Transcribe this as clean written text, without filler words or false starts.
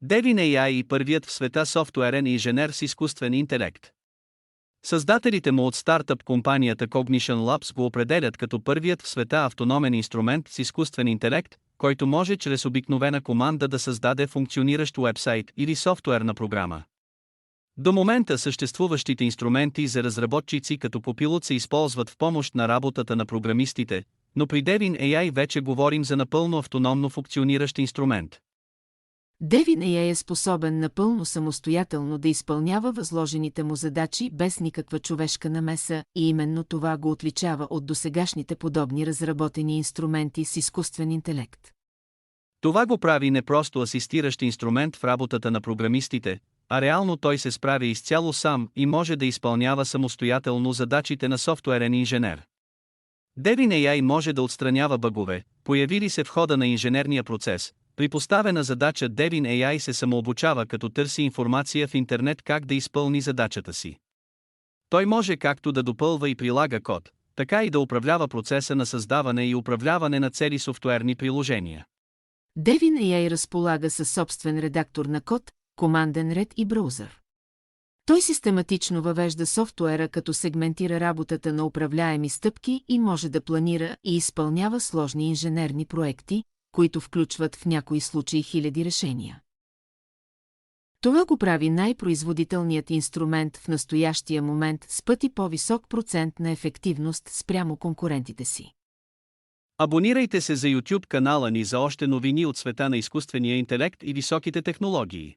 Devin AI е първият в света софтуерен инженер с изкуствен интелект. Създателите му от стартъп компанията Cognition Labs го определят като първият в света автономен инструмент с изкуствен интелект, който може чрез обикновена команда да създаде функциониращ уебсайт или софтуерна програма. До момента съществуващите инструменти за разработчици като Copilot се използват в помощ на работата на програмистите, но при Devin AI вече говорим за напълно автономно функциониращ инструмент. Devin AI е способен напълно самостоятелно да изпълнява възложените му задачи без никаква човешка намеса и именно това го отличава от досегашните подобни разработени инструменти с изкуствен интелект. Това го прави не просто асистиращ инструмент в работата на програмистите, а реално той се справя изцяло сам и може да изпълнява самостоятелно задачите на софтуерен инженер. Devin AI може да отстранява бъгове, появили се в хода на инженерния процес. При поставена задача Devin AI се самообучава като търси информация в интернет как да изпълни задачата си. Той може както да допълва и прилага код, така и да управлява процеса на създаване и управляване на цели софтуерни приложения. Devin AI разполага със собствен редактор на код, команден ред и браузър. Той систематично въвежда софтуера, като сегментира работата на управляеми стъпки и може да планира и изпълнява сложни инженерни проекти, които включват в някои случаи хиляди решения. Това го прави най-производителният инструмент в настоящия момент с пъти по-висок процент на ефективност спрямо конкурентите си. Абонирайте се за YouTube канала ни за още новини от света на изкуствения интелект и високите технологии.